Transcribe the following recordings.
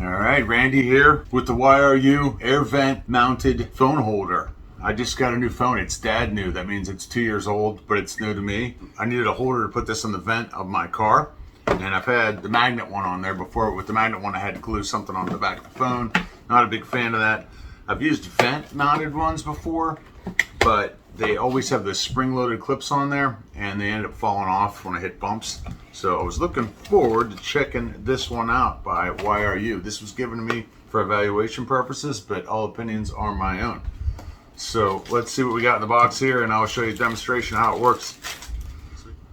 All right, Randy here with the YRU air vent mounted phone holder. I just got a new phone. It's dad new. That means it's 2 years old, but it's new to me. I needed a holder to put this on the vent of my car. And I've had the magnet one on there before. With the magnet one, I had to glue something on the back of the phone. Not a big fan of that. I've used vent mounted ones before, but they always have the spring-loaded clips on there, and they end up falling off when I hit bumps. So I was looking forward to checking this one out by YRU. This was given to me for evaluation purposes, but all opinions are my own. So let's see what we got in the box here, and I'll show you a demonstration how it works.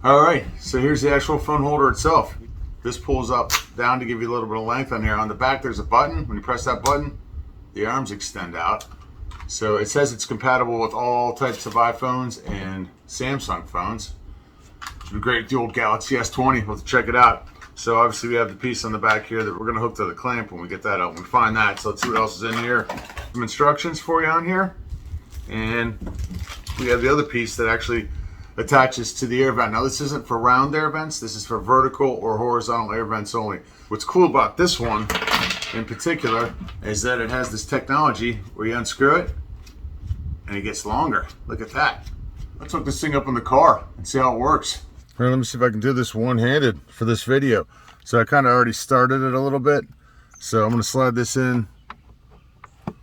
All right, so here's the actual phone holder itself. This pulls up down to give you a little bit of length on here. On the back, there's a button. When you press that button, the arms extend out. So it says it's compatible with all types of iPhones and Samsung phones. It'd be great with the old Galaxy S20. We'll check it out. So obviously we have the piece on the back here that we're going to hook to the clamp when we get that out. When we find that, so let's see what else is in here. Some instructions for you on here. And we have the other piece that actually attaches to the air vent. Now this isn't for round air vents. This is for vertical or horizontal air vents only. What's cool about this one in particular is that it has this technology where you unscrew it and it gets longer. Look at that. Let's hook this thing up in the car and see how it works. All right, let me see if I can do this one-handed for this video. So I kind of already started it a little bit. So I'm going to slide this in kind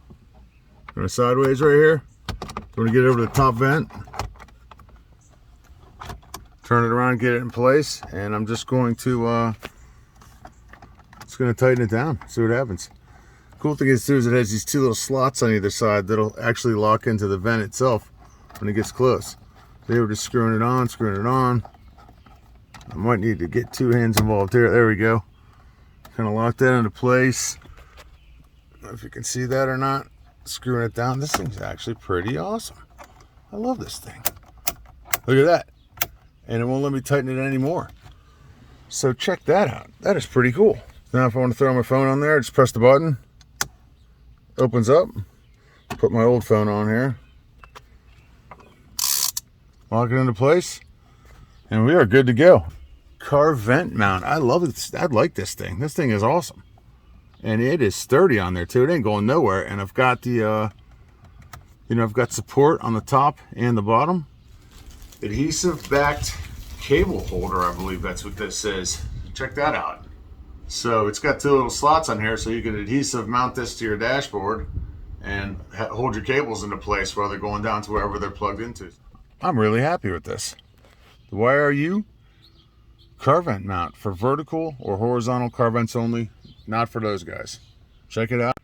of sideways right here. I'm going to get it over to the top vent. Turn it around, get it in place, and I'm just going to tighten it down, see what happens. Cool thing is too is it has these two little slots on either side that'll actually lock into the vent itself when it gets close. So here we're just screwing it on. I might need to get two hands involved here. There we go. Kind of lock that into place. I don't know if you can see that or not. Screwing it down. This thing's actually pretty awesome. I love this thing. Look at that. And it won't let me tighten it anymore. So check that out. That is pretty cool. Now if I want to throw my phone on there, just press the button. Opens up. Put my old phone on here. Lock it into place. And we are good to go. Car vent mount. I love it. I like this thing. This thing is awesome. And it is sturdy on there too. It ain't going nowhere. And I've got the, I've got support on the top and the bottom. Adhesive backed cable holder, I believe that's what this is. Check that out. So it's got two little slots on here so you can adhesive mount this to your dashboard and hold your cables into place while they're going down to wherever they're plugged into. I'm really happy with this. The YRU car vent mount for vertical or horizontal car vents only, not for those guys. Check it out.